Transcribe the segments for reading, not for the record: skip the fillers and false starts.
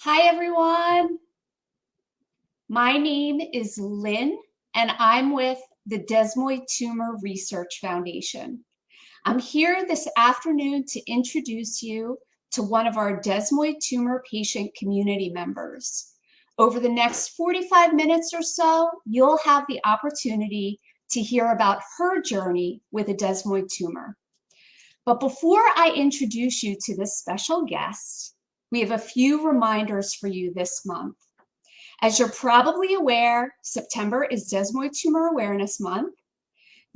Hi, everyone. My name is Lynn, and I'm with the Desmoid Tumor Research Foundation. I'm here this afternoon to introduce you to one of our Desmoid Tumor patient community members. Over the next 45 minutes or so, you'll have the opportunity to hear about her journey with a desmoid tumor. But before I introduce you to this special guest, we have a few reminders for you this month. As you're probably aware, September is Desmoid Tumor Awareness Month.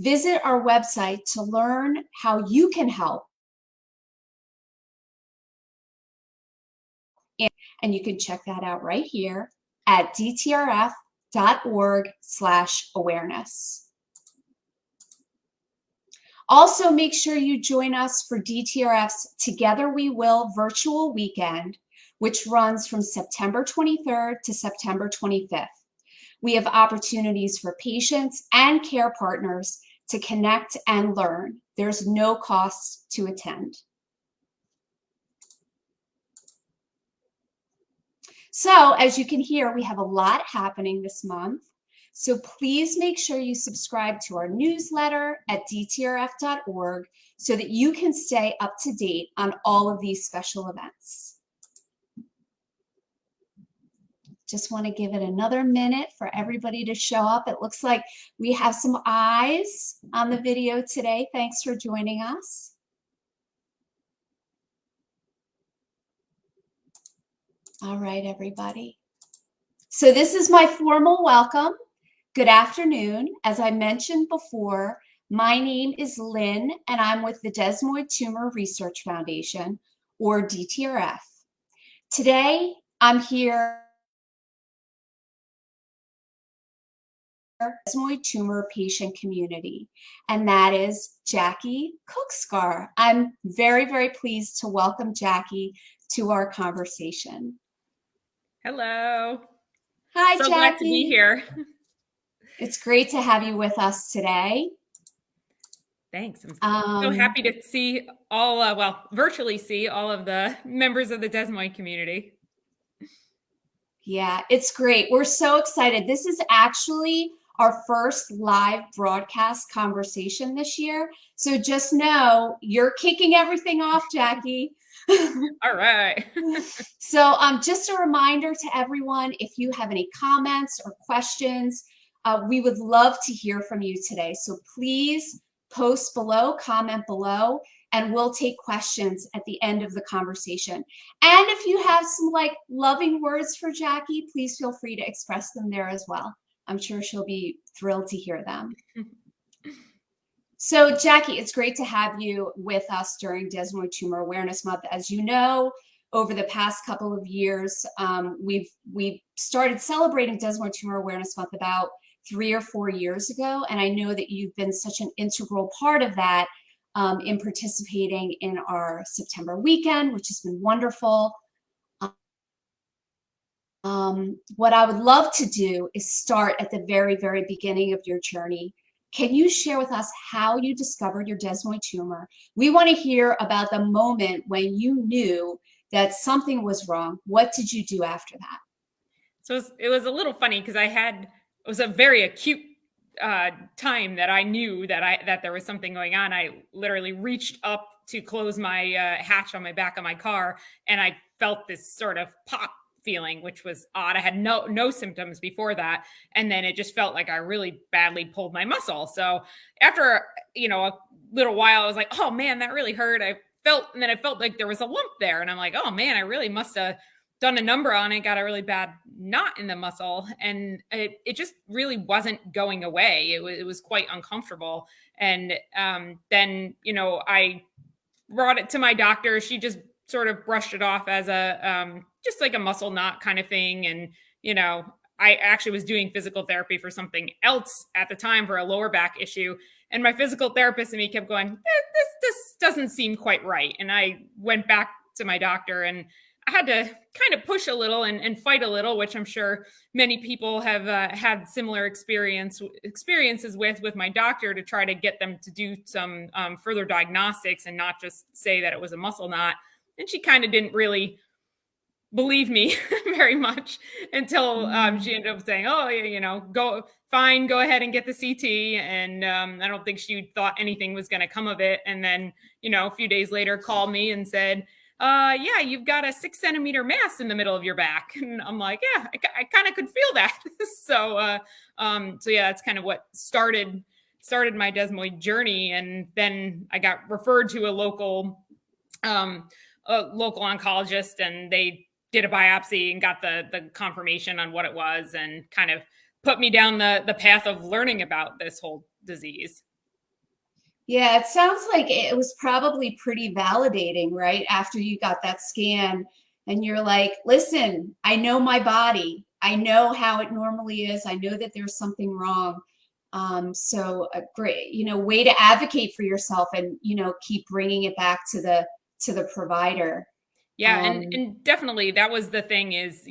Visit our website to learn how you can help. And you can check that out right here at dtrf.org/awareness. Also, make sure you join us for DTRF's Together We Will virtual weekend, which runs from September 23rd to September 25th. We have opportunities for patients and care partners to connect and learn. There's no cost to attend. So, as you can hear, we have a lot happening this month. So please make sure you subscribe to our newsletter at dtrf.org so that you can stay up to date on all of these special events. Just want to give it another minute for everybody to show up. It looks like we have some eyes on the video today. Thanks for joining us. All right, everybody. So this is my formal welcome. Good afternoon. As I mentioned before, my name is Lynn, and I'm with the Desmoid Tumor Research Foundation, or DTRF. Today, I'm here Desmoid tumor patient community, and that is Jackie Kucskar. I'm very, very pleased to welcome Jackie to our conversation. Hello. Hi, so Jackie. Glad to be here. It's great to have you with us today. Thanks. I'm so happy to see virtually see all of the members of the Desmoid community. Yeah, it's great. We're so excited. This is actually our first live broadcast conversation this year. So just know you're kicking everything off, Jackie. All right. So just a reminder to everyone, if you have any comments or questions, we would love to hear from you today. So please post below, comment below, and we'll take questions at the end of the conversation. And if you have some loving words for Jackie, please feel free to express them there as well. I'm sure she'll be thrilled to hear them. So Jackie, it's great to have you with us during Desmoid Tumor Awareness Month. As you know, over the past couple of years, we've started celebrating Desmoid Tumor Awareness Month about 3 or 4 years ago. And I know that you've been such an integral part of that in participating in our September weekend, which has been wonderful. What I would love to do is start at the very, very beginning of your journey. Can you share with us how you discovered your desmoid tumor? We want to hear about the moment when you knew that something was wrong. What did you do after that? So it was a little funny because it was a very acute time that I knew that there was something going on. I literally reached up to close my hatch on my back of my car, and I felt this sort of pop feeling, which was odd. I had no symptoms before that, and then it just felt like I really badly pulled my muscle. So after a little while, I was like, oh man, that really hurt. And then I felt like there was a lump there, and I'm like, oh man, I really must have done a number on it, got a really bad knot in the muscle, and it just really wasn't going away. It was quite uncomfortable. And then I brought it to my doctor. She just sort of brushed it off as just like a muscle knot kind of thing. And I actually was doing physical therapy for something else at the time, for a lower back issue, and my physical therapist and me kept going, this doesn't seem quite right. And I went back to my doctor, and I had to kind of push a little and fight a little, which I'm sure many people have had similar experiences with my doctor, to try to get them to do some further diagnostics and not just say that it was a muscle knot. And she kind of didn't really believe me very much until Mm. she ended up saying, "Oh, yeah, go fine, go ahead and get the CT." And I don't think she thought anything was going to come of it. And then, a few days later, called me and said, "Yeah, you've got a 6 centimeter mass in the middle of your back." And I'm like, "Yeah, I kind of could feel that." So yeah, that's kind of what started my desmoid journey. And then I got referred to um, a local oncologist, and they did a biopsy and got the confirmation on what it was, and kind of put me down the path of learning about this whole disease. Yeah, it sounds like it was probably pretty validating, right? After you got that scan and you're like, listen, I know my body. I know how it normally is. I know that there's something wrong. So a great, way to advocate for yourself and, keep bringing it back to the provider. Yeah, and Um, and definitely that was the thing is,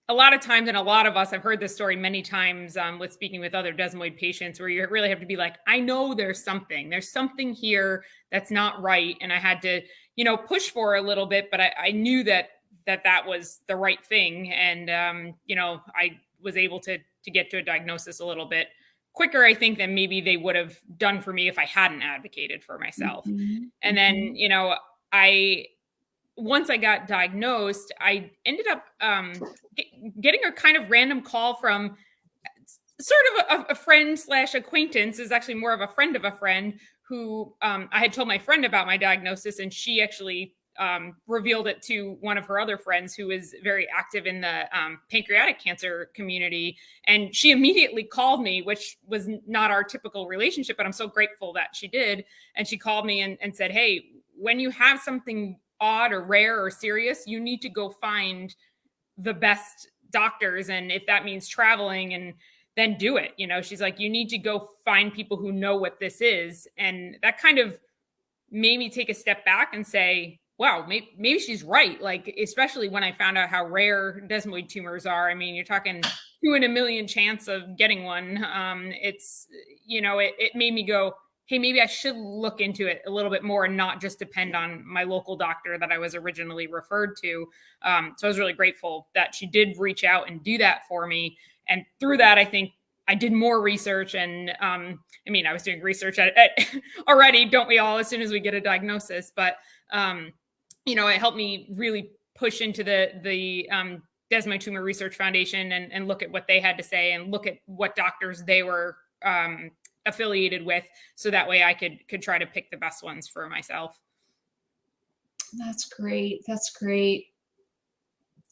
a lot of times, and a lot of us, I've heard this story many times with speaking with other desmoid patients, where you really have to be like, I know there's something here that's not right, and I had to, push for a little bit, but I knew that was the right thing, and I was able to get to a diagnosis a little bit quicker, I think, than maybe they would have done for me if I hadn't advocated for myself. mhm, And then, mhm. I once I got diagnosed, I ended up getting a kind of random call from sort of a friend slash acquaintance. Is actually more of a friend of a friend who I had told my friend about my diagnosis, and she actually revealed it to one of her other friends who is very active in the pancreatic cancer community. And she immediately called me, which was not our typical relationship, but I'm so grateful that she did. And she called me and said, "Hey, when you have something odd or rare or serious, you need to go find the best doctors. And if that means traveling, and then do it." She's like, "You need to go find people who know what this is." And that kind of made me take a step back and say, wow, maybe she's right. Like, especially when I found out how rare desmoid tumors are. I mean, you're talking 2 in a million chance of getting one. It made me go, hey, maybe I should look into it a little bit more and not just depend on my local doctor that I was originally referred to. So I was really grateful that she did reach out and do that for me. And through that, I think I did more research. And I was doing research at already, don't we all, as soon as we get a diagnosis? But it helped me really push into the Desmoid Tumor Research Foundation, and look at what they had to say, and look at what doctors they were affiliated with, so that way I could try to pick the best ones for myself. That's great. That's great.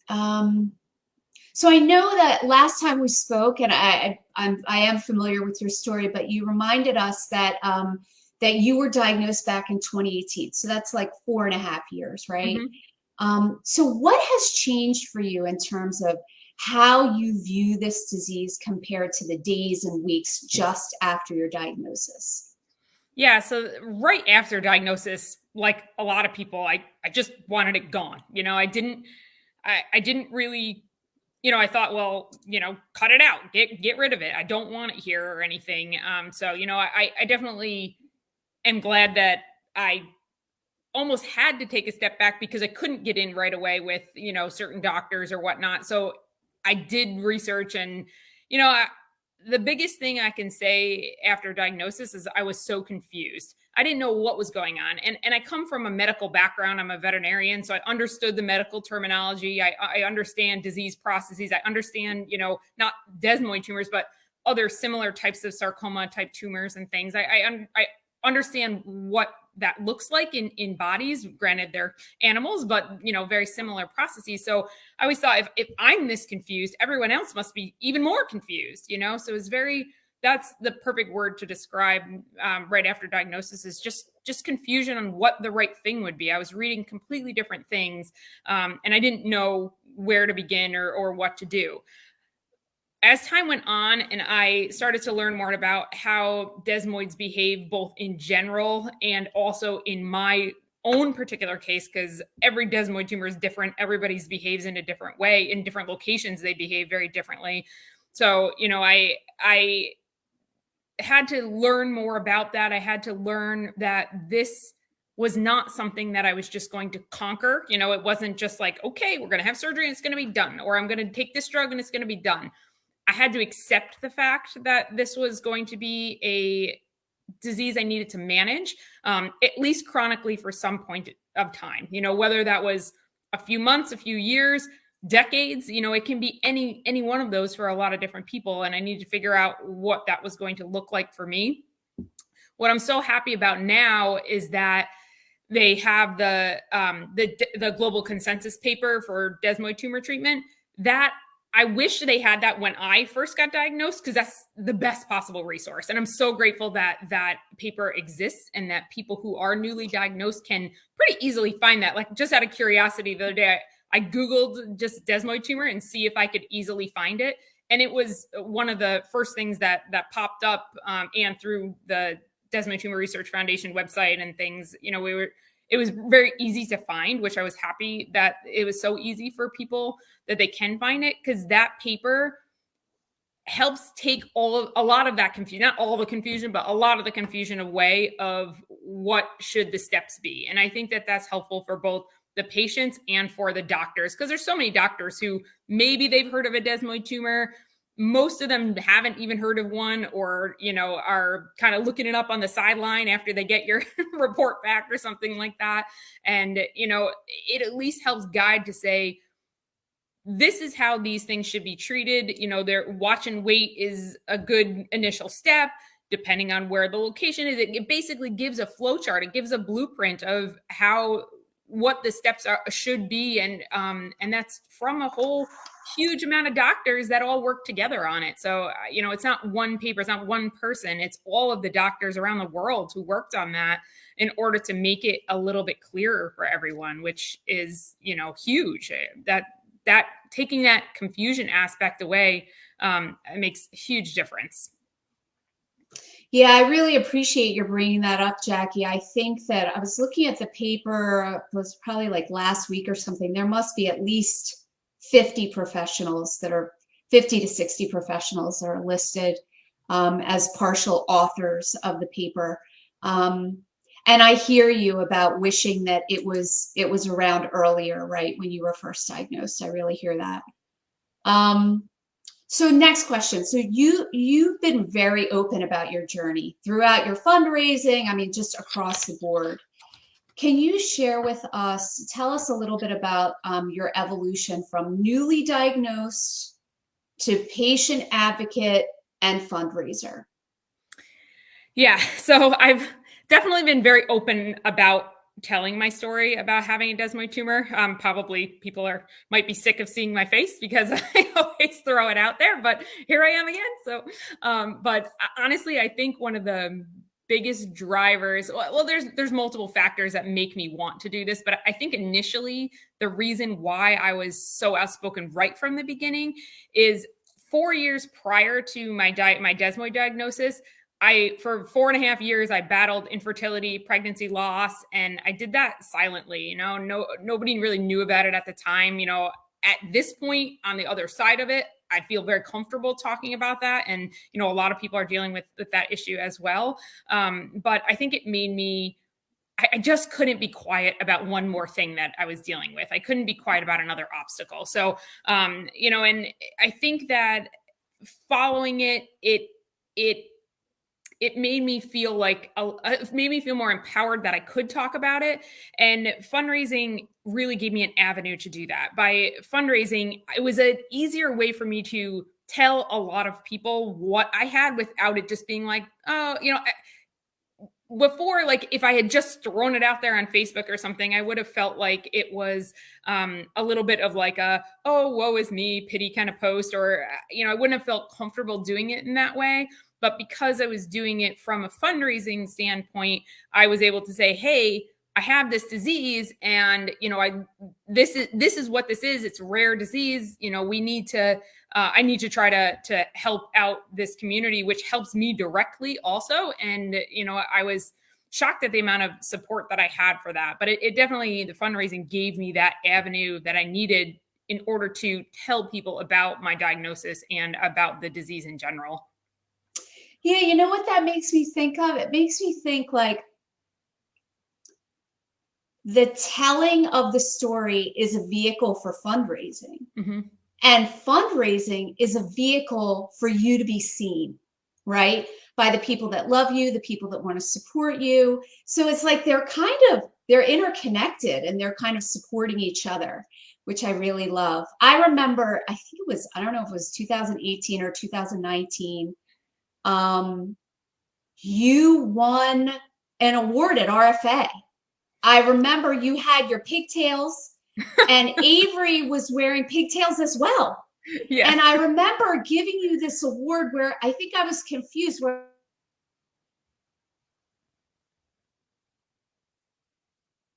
Um, So I know that last time we spoke, and I am familiar with your story, but you reminded us that that you were diagnosed back in 2018. So that's like 4.5 years, right? Mm-hmm. So what has changed for you in terms of how you view this disease compared to the days and weeks just after your diagnosis? Yeah, so right after diagnosis, like a lot of people, I just wanted it gone. I didn't really, I thought, well, cut it out, get rid of it. I don't want it here or anything. So I definitely am glad that I almost had to take a step back, because I couldn't get in right away with, certain doctors or whatnot. So I did research, and, you know, I, the biggest thing I can say after diagnosis is I was so confused. I didn't know what was going on. And I come from a medical background. I'm a veterinarian, so I understood the medical terminology. I understand disease processes. I understand, not desmoid tumors, but other similar types of sarcoma type tumors and things. I understand what that looks like in bodies. Granted, they're animals, but very similar processes. So I always thought, if I'm this confused, everyone else must be even more confused. So it's very, that's the perfect word to describe right after diagnosis, is just confusion on what the right thing would be. I was reading completely different things, and I didn't know where to begin or what to do. As time went on and I started to learn more about how desmoids behave, both in general and also in my own particular case, because every desmoid tumor is different. Everybody's behaves in a different way. In different locations, they behave very differently. So, I had to learn more about that. I had to learn that this was not something that I was just going to conquer. It wasn't just like, okay, we're going to have surgery and it's going to be done, or I'm going to take this drug and it's going to be done. I had to accept the fact that this was going to be a disease I needed to manage, at least chronically for some point of time, whether that was a few months, a few years, decades, it can be any one of those for a lot of different people. And I need to figure out what that was going to look like for me. What I'm so happy about now is that they have the global consensus paper for desmoid tumor treatment. That I wish they had that when I first got diagnosed, because that's the best possible resource. And I'm so grateful that that paper exists and that people who are newly diagnosed can pretty easily find that. Like, just out of curiosity, the other day, I Googled just desmoid tumor and see if I could easily find it. And it was one of the first things that popped up, and through the Desmoid Tumor Research Foundation website and things, it was very easy to find, which I was happy that it was so easy for people that they can find it, because that paper helps take a lot of that confusion, not all the confusion, but a lot of the confusion away of what should the steps be. And I think that that's helpful for both the patients and for the doctors, because there's so many doctors who maybe they've heard of a desmoid tumor. Most of them haven't even heard of one, or, are kind of looking it up on the sideline after they get your report back or something like that. And, it at least helps guide to say, this is how these things should be treated. Their watch and wait is a good initial step, depending on where the location is. It basically gives a flow chart. It gives a blueprint of what the steps should be. And that's from a whole huge amount of doctors that all work together on it. So, it's not one paper, it's not one person, it's all of the doctors around the world who worked on that in order to make it a little bit clearer for everyone, which is, huge. That taking that confusion aspect away, it makes a huge difference. Yeah, I really appreciate your bringing that up, Jackie. I think that I was looking at the paper, it was probably like last week or something. There must be at least 50 professionals that are 50 to 60 professionals that are listed as partial authors of the paper. And I hear you about wishing that it was around earlier, right, when you were first diagnosed. I really hear that. So next question. So you've been very open about your journey throughout your fundraising. I mean, just across the board. Can you share with us, tell us a little bit about your evolution from newly diagnosed to patient advocate and fundraiser? Yeah, so I've definitely been very open about telling my story about having a desmoid tumor. Probably people might be sick of seeing my face because I always throw it out there, but here I am again. So, but honestly, I think one of the biggest drivers, well, there's multiple factors that make me want to do this, but I think initially the reason why I was so outspoken right from the beginning is 4 years prior to my desmoid diagnosis, for 4.5 years, I battled infertility, pregnancy loss, and I did that silently. Nobody really knew about it at the time. At this point, on the other side of it, I feel very comfortable talking about that. And, a lot of people are dealing with that issue as well. But I think it made me, I just couldn't be quiet about one more thing that I was dealing with. I couldn't be quiet about another obstacle. So, and I think that following it made me feel like it made me feel more empowered that I could talk about it. And fundraising really gave me an avenue to do that. By fundraising, it was an easier way for me to tell a lot of people what I had without it just being like, oh, before, like if I had just thrown it out there on Facebook or something, I would have felt like it was a little bit of like oh, woe is me, pity kind of post, or, I wouldn't have felt comfortable doing it in that way. But because I was doing it from a fundraising standpoint, I was able to say, hey, I have this disease, and this is what this is. It's a rare disease. We need to I need to try to help out this community, which helps me directly also. And I was shocked at the amount of support that I had for that. But it definitely, the fundraising gave me that avenue that I needed in order to tell people about my diagnosis and about the disease in general. Yeah, you know what that makes me think of? It makes me think like the telling of the story is a vehicle for fundraising. Mm-hmm. And fundraising is a vehicle for you to be seen, right? By the people that love you, the people that want to support you. So it's like they're interconnected and they're kind of supporting each other, which I really love. I remember, I think it was, I don't know if it was 2018 or 2019. You won an award at RFA. I remember you had your pigtails and Avery was wearing pigtails as well. Yeah. And I remember giving you this award where I think I was confused where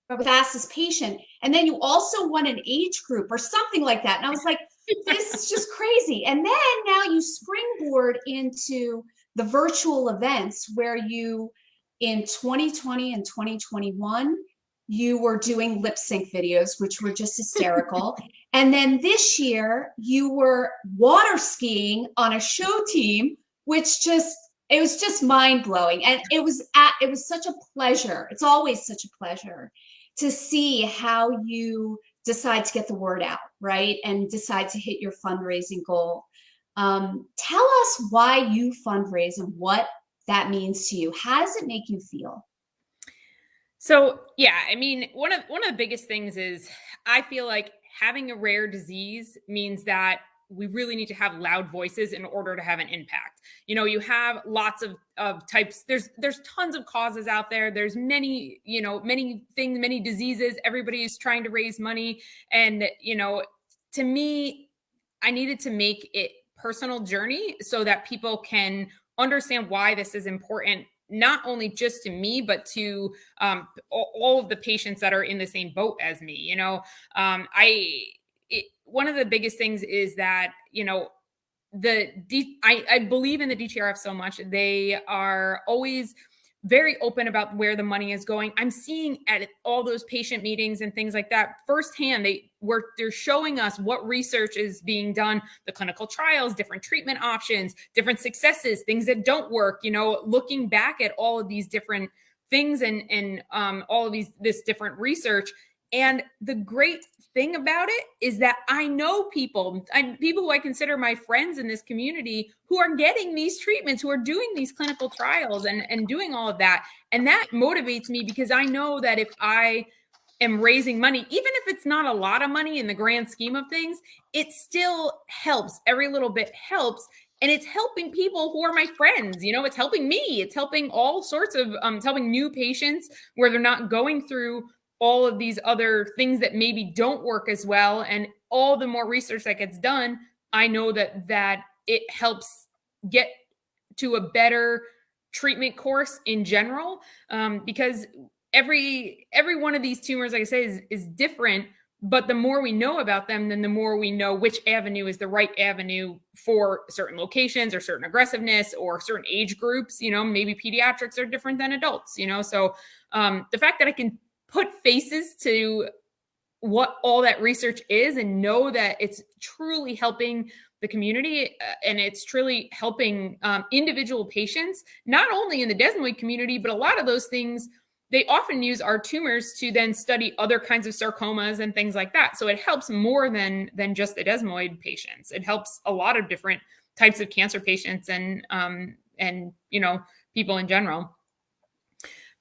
the fastest patient. And then you also won an age group or something like that. And I was like, this is just crazy. And then now you springboard into the virtual events where you, in 2020 and 2021, you were doing lip sync videos, which were just hysterical. And then this year you were water skiing on a show team, which just, it was just mind blowing. And it was such a pleasure. It's always such a pleasure to see how you decide to get the word out, right? And decide to hit your fundraising goal. Tell us why you fundraise and what that means to you. How does it make you feel? So yeah, I mean, one of the biggest things is I feel like having a rare disease means that we really need to have loud voices in order to have an impact. You know, you have lots of types. There's tons of causes out there. There's many, you know, many things, many diseases. Everybody is trying to raise money. And, you know, to me, I needed to make it personal journey so that people can understand why this is important, not only just to me, but to all of the patients that are in the same boat as me. You know, one of the biggest things is that, you know, I believe in the DTRF so much. They are always very open about where the money is going. I'm seeing at all those patient meetings and things like that firsthand. They're showing us what research is being done, the clinical trials, different treatment options, different successes, things that don't work, you know, looking back at all of these different things and all of this different research. And the great thing about it is that I know people who I consider my friends in this community who are getting these treatments, who are doing these clinical trials and doing all of that. And that motivates me because I know that if I am raising money, even if it's not a lot of money in the grand scheme of things, it still helps. Every little bit helps. And it's helping people who are my friends. You know, it's helping me. It's helping all sorts of, it's helping new patients where they're not going through all of these other things that maybe don't work as well. And all the more research that gets done, I know that it helps get to a better treatment course in general, because every one of these tumors, like I say, is different. But the more we know about them, then the more we know which avenue is the right avenue for certain locations or certain aggressiveness or certain age groups. You know, maybe pediatrics are different than adults, you know. So the fact that I can put faces to what all that research is and know that it's truly helping the community and it's truly helping individual patients, not only in the desmoid community, but a lot of those things, they often use our tumors to then study other kinds of sarcomas and things like that. So it helps more than just the desmoid patients. It helps a lot of different types of cancer patients and you know, people in general.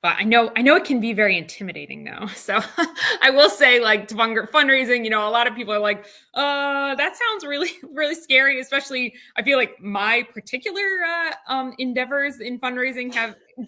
But I know it can be very intimidating though. So I will say, like, fundraising, you know, a lot of people are like, that sounds really, really scary. Especially I feel like my particular endeavors in fundraising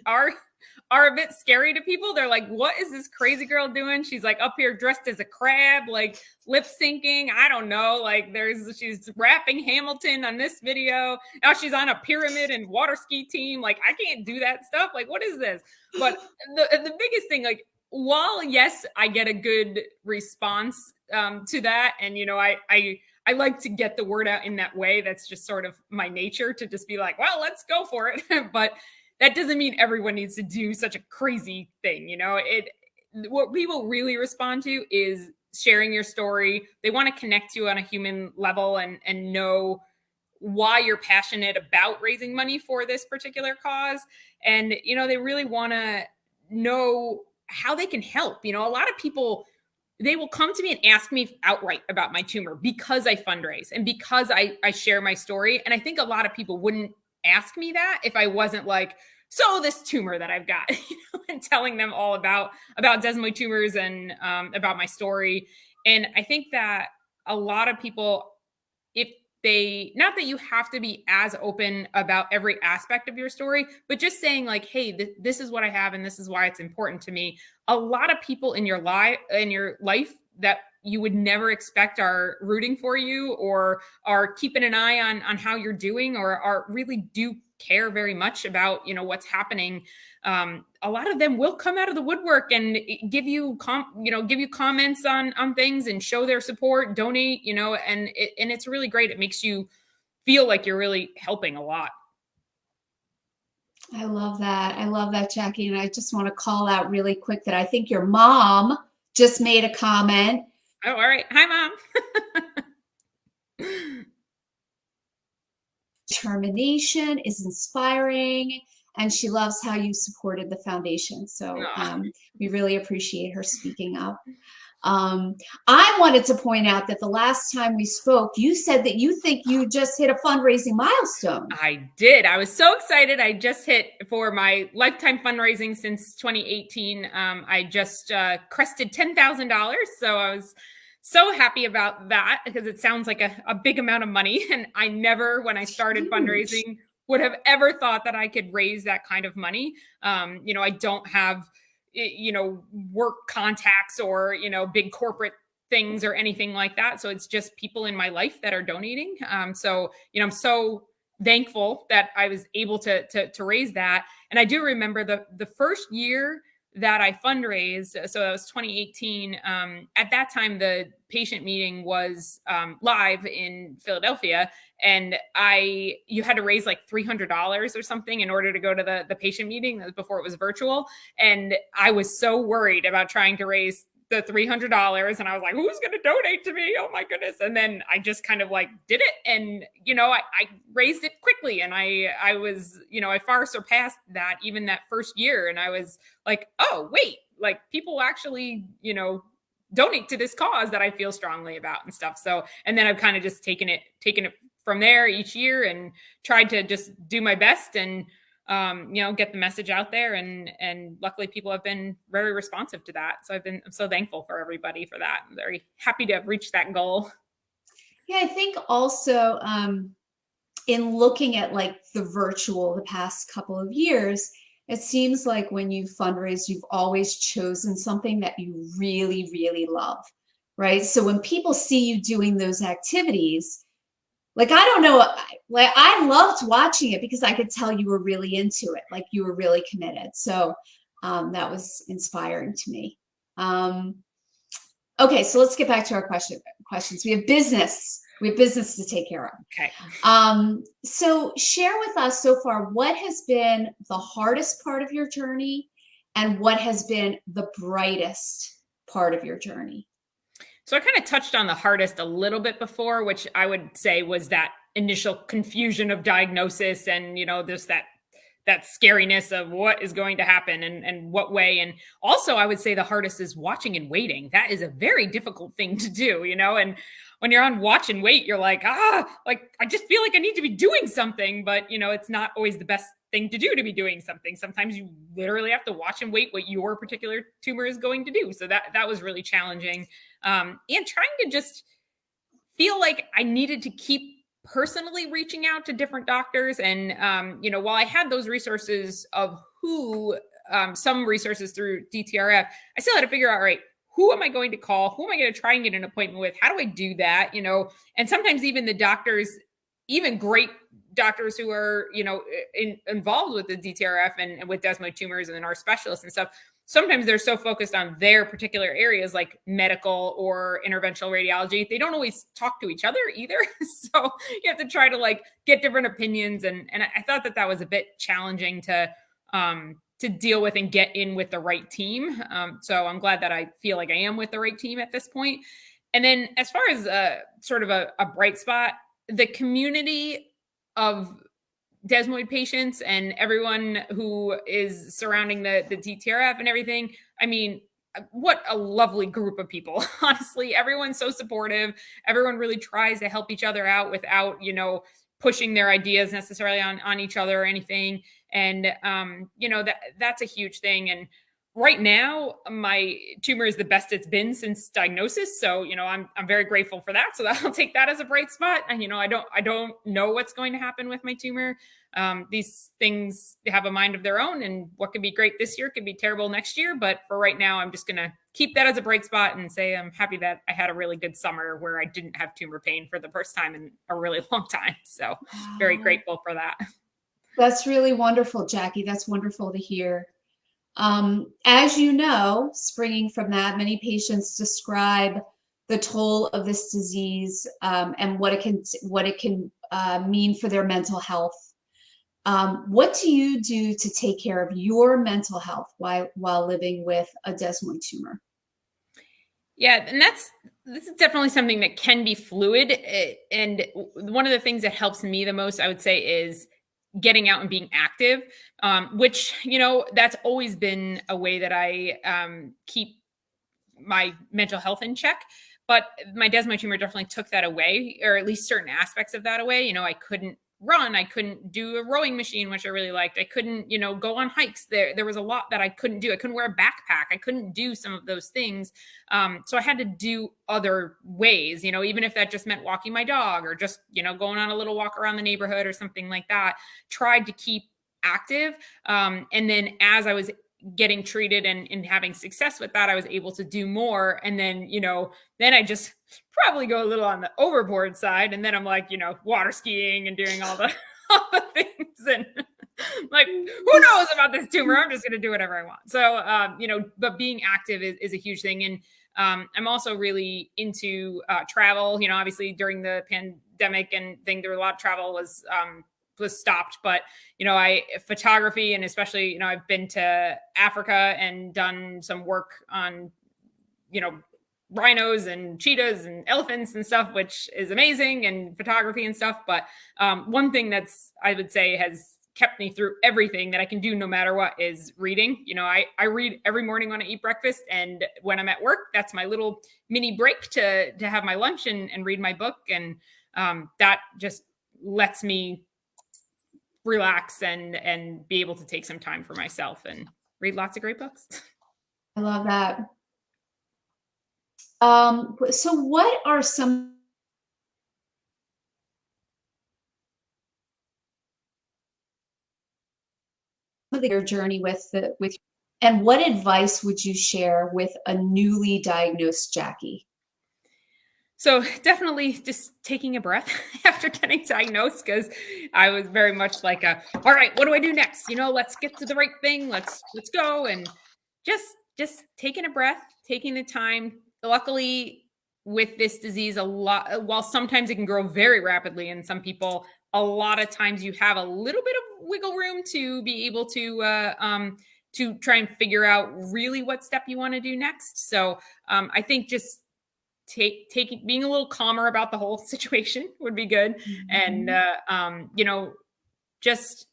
are a bit scary to people. They're like, what is this crazy girl doing? She's like up here dressed as a crab, like lip syncing. I don't know. Like she's rapping Hamilton on this video. Now she's on a pyramid and water ski team. Like, I can't do that stuff. Like, what is this? But the biggest thing, like, while yes, I get a good response to that. And, you know, I like to get the word out in that way. That's just sort of my nature, to just be like, well, let's go for it. But that doesn't mean everyone needs to do such a crazy thing. You know, what people really respond to is sharing your story. They want to connect you on a human level and know why you're passionate about raising money for this particular cause. And, you know, they really want to know how they can help. A lot of people, they will come to me and ask me outright about my tumor because I fundraise and because I share my story. And I think a lot of people wouldn't ask me that if I wasn't like, so this tumor that I've got, and telling them all about desmoid tumors and about my story. And I think that a lot of people, if they, not that you have to be as open about every aspect of your story, but just saying like, hey, this is what I have and this is why it's important to me. A lot of people in your life that you would never expect are rooting for you or are keeping an eye on how you're doing or are really do care very much about what's happening. A lot of them will come out of the woodwork and give you comments on things and show their support, donate, and it's really great. It makes you feel like you're really helping a lot. I love that. I love that, Jackie. And I just want to call out really quick that I think your mom just made a comment. Oh, all right. Hi, Mom. Determination is inspiring, and she loves how you supported the foundation. So we really appreciate her speaking up. I wanted to point out that the last time we spoke, you said that you think you just hit a fundraising milestone. I did. I was so excited. I just hit for my lifetime fundraising since 2018. I just crested $10,000. So I was so happy about that because it sounds like a big amount of money. And I never, when I started fundraising, would have ever thought that I could raise that kind of money. I don't have work contacts or big corporate things or anything like that, so it's just people in my life that are donating. I'm so thankful that I was able to raise that. And I do remember the first year that I fundraised, so that was 2018. At that time, the patient meeting was live in Philadelphia, and you had to raise like $300 or something in order to go to the patient meeting. That was before it was virtual, and I was so worried about trying to raise the $300, and I was like, who's going to donate to me? Oh my goodness. And then I just kind of like did it. And, I raised it quickly, and I was, I far surpassed that even that first year. And I was like, oh, wait, like people actually, donate to this cause that I feel strongly about and stuff. So, and then I've kind of just taken it from there each year and tried to just do my best and, get the message out there. And luckily people have been very responsive to that. So I'm so thankful for everybody for that. I'm very happy to have reached that goal. Yeah, I think also in looking at like the past couple of years, it seems like when you fundraise, you've always chosen something that you really, really love, right? So when people see you doing those activities, like, I don't know, like I loved watching it because I could tell you were really into it, like you were really committed. So that was inspiring to me. Okay, so let's get back to our questions. We have business to take care of. Okay. So share with us so far, what has been the hardest part of your journey and what has been the brightest part of your journey? So I kind of touched on the hardest a little bit before, which I would say was that initial confusion of diagnosis and, there's that scariness of what is going to happen and what way. And also I would say the hardest is watching and waiting. That is a very difficult thing to do, and when you're on watch and wait, you're like, like, I just feel like I need to be doing something, but it's not always the best thing to do to be doing something. Sometimes you literally have to watch and wait what your particular tumor is going to do. So that was really challenging. And trying to just feel like I needed to keep personally reaching out to different doctors. And, while I had those resources of some resources through DTRF, I still had to figure out, right, who am I going to call? Who am I going to try and get an appointment with? How do I do that? And sometimes even the doctors, even great doctors who are, involved with the DTRF and with desmoid tumors and our specialists and stuff, sometimes they're so focused on their particular areas like medical or interventional radiology, they don't always talk to each other either. So you have to try to like get different opinions. And I thought that was a bit challenging to deal with and get in with the right team. So I'm glad that I feel like I am with the right team at this point. And then as far as sort of a bright spot, the community of desmoid patients and everyone who is surrounding the TTRF and everything. I mean, what a lovely group of people. Honestly, everyone's so supportive. Everyone really tries to help each other out without, pushing their ideas necessarily on each other or anything. And that's a huge thing. And right now, my tumor is the best it's been since diagnosis. So, I'm very grateful for that. So I'll take that as a bright spot. And, I don't know what's going to happen with my tumor. These things have a mind of their own, and what could be great this year could be terrible next year. But for right now, I'm just going to keep that as a bright spot and say I'm happy that I had a really good summer where I didn't have tumor pain for the first time in a really long time. So very grateful for that. That's really wonderful, Jackie. That's wonderful to hear. As you know, springing from that, many patients describe the toll of this disease and what it can mean for their mental health. What do you do to take care of your mental health while living with a desmoid tumor? Yeah, and this is definitely something that can be fluid. And one of the things that helps me the most, I would say, is getting out and being active, which, that's always been a way that I keep my mental health in check. But my desmoid tumor definitely took that away, or at least certain aspects of that away. I couldn't run. I couldn't do a rowing machine, which I really liked. I couldn't, go on hikes. There was a lot that I couldn't do. I couldn't wear a backpack. I couldn't do some of those things. So I had to do other ways, even if that just meant walking my dog or just, going on a little walk around the neighborhood or something like that. Tried to keep active. And then as I was getting treated and having success with that, I was able to do more. And then, then I just probably go a little on the overboard side. And then I'm like, water skiing and doing all the things. And like, who knows about this tumor? I'm just going to do whatever I want. So, but being active is a huge thing. And I'm also really into travel. Obviously during the pandemic and thing, there was a lot of travel was stopped, but photography, and especially I've been to Africa and done some work on rhinos and cheetahs and elephants and stuff, which is amazing, and photography and stuff. But one thing that's, I would say, has kept me through everything that I can do no matter what is reading. I read every morning when I eat breakfast, and when I'm at work, that's my little mini break to have my lunch and read my book. And that just lets me relax and be able to take some time for myself and read lots of great books. I love that. So what are some of your journey with and what advice would you share with a newly diagnosed Jackie? So definitely just taking a breath after getting diagnosed, because I was very much like, all right, what do I do next? Let's get to the right thing. Let's go. And just taking a breath, taking the time. Luckily with this disease, while sometimes it can grow very rapidly in some people, a lot of times you have a little bit of wiggle room to be able to try and figure out really what step you want to do next. So I think just being a little calmer about the whole situation would be good. Mm-hmm. And just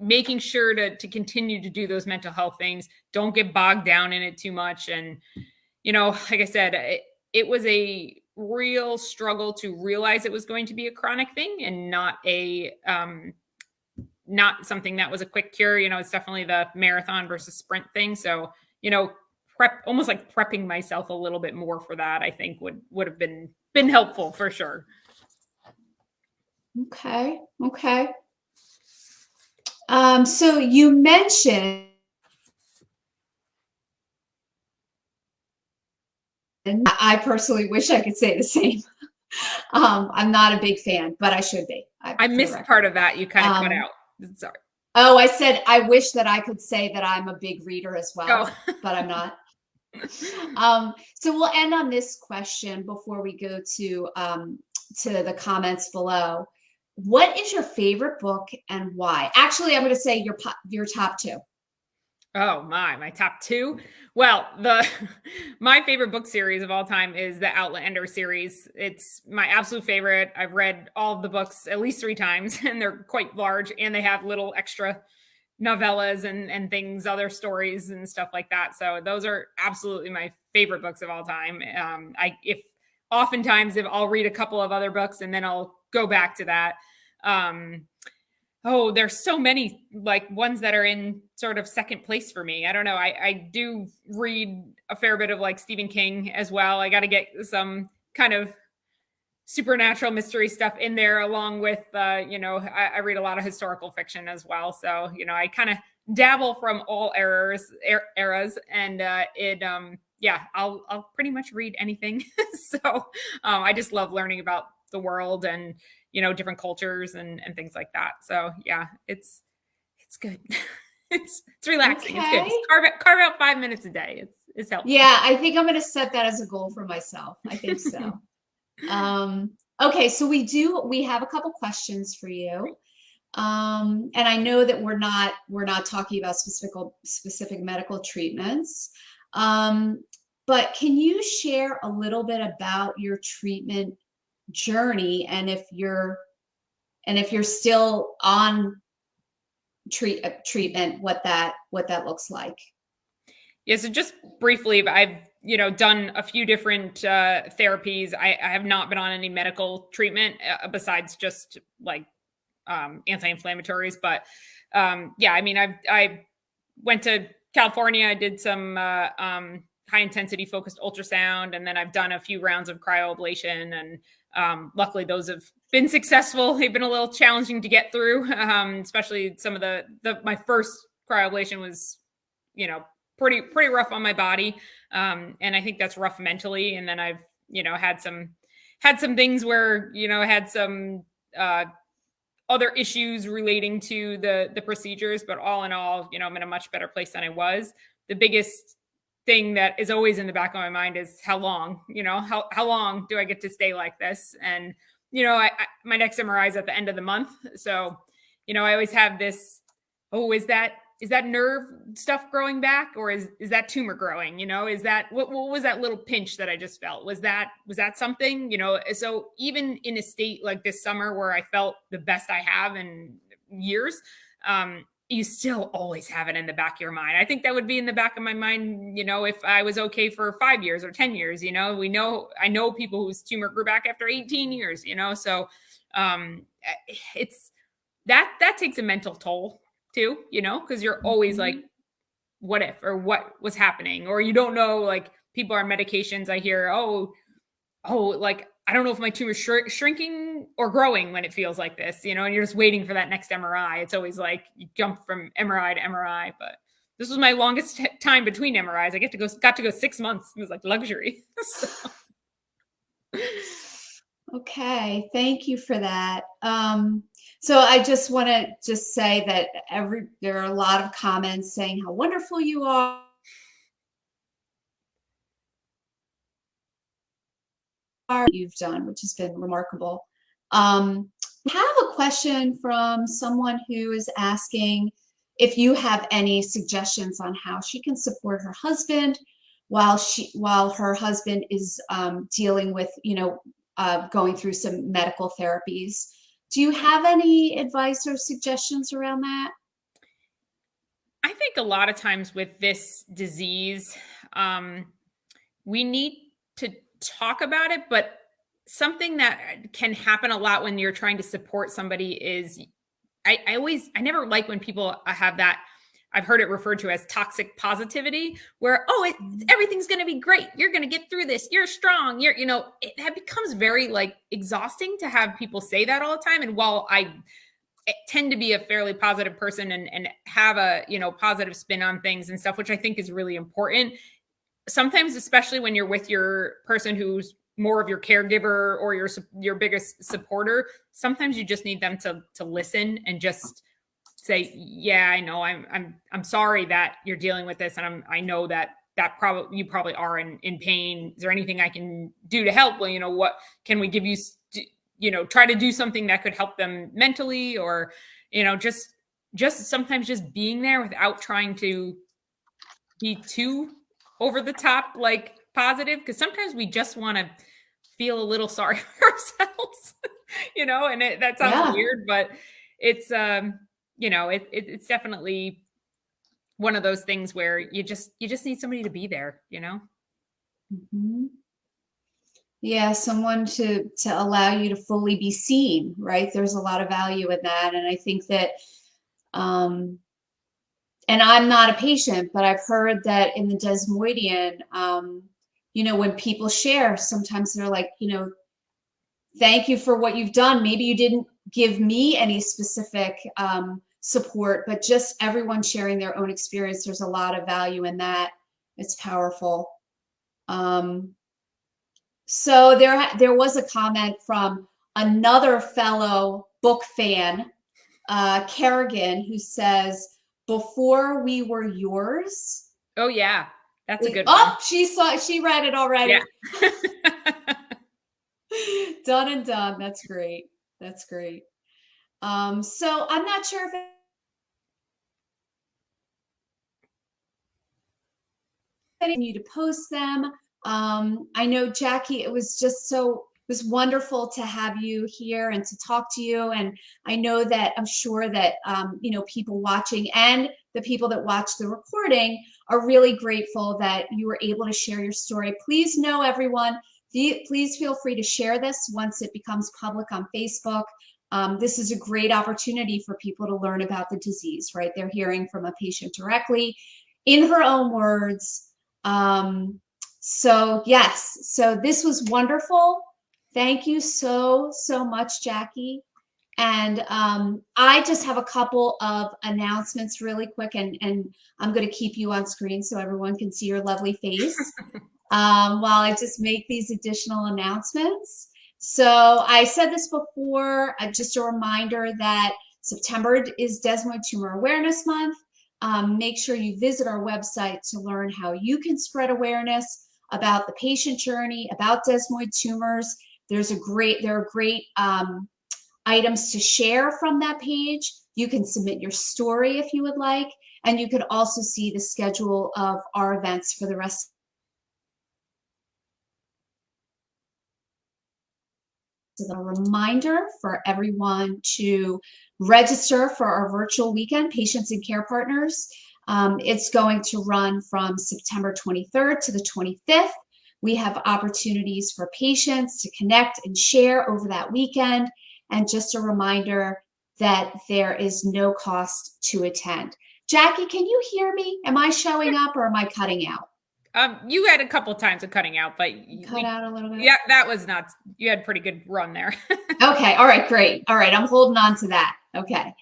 making sure to continue to do those mental health things. Don't get bogged down in it too much. And like I said, it was a real struggle to realize it was going to be a chronic thing and not not something that was a quick cure. It's definitely the marathon versus sprint thing. So almost like prepping myself a little bit more for that, I think would have been helpful for sure. Okay. So you mentioned, and I personally wish I could say the same. I'm not a big fan, but I should be. I missed part of that. You kind of cut out. Sorry. Oh, I said I wish that I could say that I'm a big reader as well, but I'm not. So we'll end on this question before we go to the comments below. What is your favorite book and why? Actually, I'm going to say your top two. Oh my top two. Well, the my favorite book series of all time is the Outlander series. It's my absolute favorite. I've read all of the books at least 3 times, and they're quite large, and they have little extra novellas and things, other stories and stuff like that. So those are absolutely my favorite books of all time. I if oftentimes if I'll read a couple of other books and then I'll go back to that. Um, Oh, there's so many like ones that are in sort of second place for me. I don't know. I do read a fair bit of like Stephen King as well. I got to get some kind of supernatural mystery stuff in there along with, I read a lot of historical fiction as well. So, I kind of dabble from all eras and yeah, I'll pretty much read anything. So I just love learning about the world and different cultures and things like that. So yeah, it's good. It's relaxing. It's good. Okay. Just carve out 5 minutes a day. It's helpful. Yeah, I think I'm going to set that as a goal for myself. I think so. Okay, so we have a couple questions for you. And I know that we're not talking about specific medical treatments. But can you share a little bit about your treatment journey and if you're still on treatment, what that looks like? Yeah, so just briefly, I've done a few different therapies. I have not been on any medical treatment besides just like anti-inflammatories. But yeah, I mean, I went to California. I did some high intensity focused ultrasound, and then I've done a few rounds of cryoablation, and luckily those have been successful. They've been a little challenging to get through, especially some of my first cryoablation was, pretty rough on my body. And I think that's rough mentally. And then I've, had some things where, I had some other issues relating to the procedures, but all in all, I'm in a much better place than I was. The biggest thing that is always in the back of my mind is how long, how long do I get to stay like this? And, my next MRI is at the end of the month. So, I always have this, oh, is that nerve stuff growing back, or is that tumor growing? Is that what was that little pinch that I just felt? Was that something? So even in a state like this summer where I felt the best I have in years, you still always have it in the back of your mind. I think that would be in the back of my mind, if I was okay for 5 years or 10 years. I know people whose tumor grew back after 18 years. So it's that takes a mental toll too, because you're always like, what if, or what was happening, or you don't know, like people are on medications. I hear, oh, like, I don't know if my tumor's shrinking or growing when it feels like this, and you're just waiting for that next MRI. It's always like you jump from MRI to MRI, but this was my longest time between MRIs. I got to go 6 months. It was like luxury. So. Okay, thank you for that. So I just want to say that there are a lot of comments saying how wonderful you are. You've done, which has been remarkable. I have a question from someone who is asking if you have any suggestions on how she can support her husband while her husband is dealing with, going through some medical therapies. Do you have any advice or suggestions around that? I think a lot of times with this disease, we need to talk about it, but something that can happen a lot when you're trying to support somebody is I never like when people have that. I've heard it referred to as toxic positivity, where, everything's going to be great. You're going to get through this. You're strong. It becomes very like exhausting to have people say that all the time. And while I tend to be a fairly positive person and have a, positive spin on things and stuff, which I think is really important, sometimes, especially when you're with your person who's more of your caregiver or your biggest supporter, sometimes you just need them to listen and just say, yeah, I know, I'm sorry that you're dealing with this, and I know that you probably are in pain. Is there anything I can do to help? Well, what can we give you? Try to do something that could help them mentally, or just sometimes just being there without trying to be too over the top, like positive, because sometimes we just want to feel a little sorry for ourselves, and that sounds Yeah. weird, but it's, it's definitely one of those things where you just need somebody to be there. Mhm. Yeah, someone to allow you to fully be seen, right? There's a lot of value in that, and I think that, um, and I'm not a patient, but I've heard that in the Desmoidian, when people share, sometimes they're like, thank you for what you've done. Maybe you didn't give me any specific support, but just everyone sharing their own experience. There's a lot of value in that. It's powerful. So there was a comment from another fellow book fan, Kerrigan, who says, "Before we were yours." Oh yeah, that's a good one. Oh, she read it Yeah. already. Done and done. That's great. That's great. So I'm not sure if you to post them. I know Jackie, it was wonderful to have you here and to talk to you. And I know that I'm sure that people watching and the people that watch the recording are really grateful that you were able to share your story. Please know, everyone, please feel free to share this once it becomes public on Facebook. This is a great opportunity for people to learn about the disease, right? They're hearing from a patient directly in her own words. So yes, so this was wonderful. Thank you so much, Jackie. And I just have a couple of announcements really quick, and I'm going to keep you on screen so everyone can see your lovely face while I just make these additional announcements. So I said this before, just a reminder that September is Desmoid Tumor Awareness Month. Make sure you visit our website to learn how you can spread awareness about the patient journey, about desmoid tumors. There are great items to share from that page. You can submit your story if you would like, and you could also see the schedule of our events for the rest. A reminder for everyone to register for our virtual weekend, Patients and Care Partners. It's going to run from September 23rd to the 25th. We have opportunities for patients to connect and share over that weekend. And just a reminder that there is no cost to attend. Jackie, can you hear me? Am I showing up or am I cutting out? You had a couple times of cutting out, but Cut out a little bit? yeah, that was not, you had pretty good run there. Okay. All right. Great. All right. I'm holding on to that. Okay.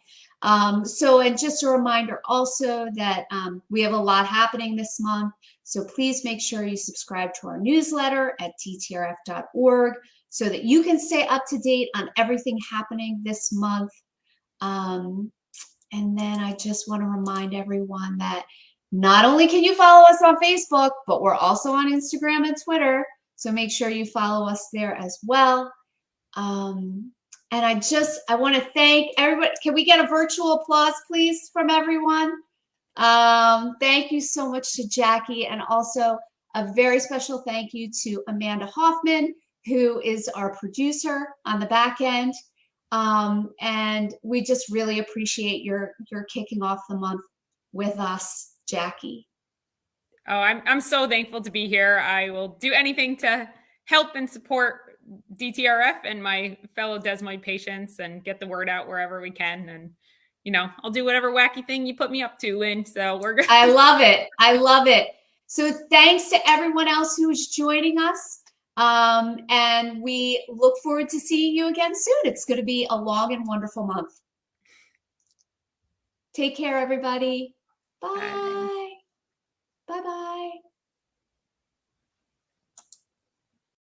And just a reminder also that we have a lot happening this month. So please make sure you subscribe to our newsletter at ttrf.org so that you can stay up to date on everything happening this month. And then I just want to remind everyone that not only can you follow us on Facebook, but we're also on Instagram and Twitter. So make sure you follow us there as well. And I want to thank everybody. Can we get a virtual applause, please, from everyone? Thank you so much to Jackie, and also a very special thank you to Amanda Hoffman, who is our producer on the back end. And we just really appreciate your kicking off the month with us, Jackie. Oh, I'm so thankful to be here. I will do anything to help and support DTRF and my fellow desmoid patients and get the word out wherever we can. And, I'll do whatever wacky thing you put me up to, Lynn. So we're good. I love it. I love it. So thanks to everyone else who's joining us. And we look forward to seeing you again soon. It's going to be a long and wonderful month. Take care, everybody. Bye.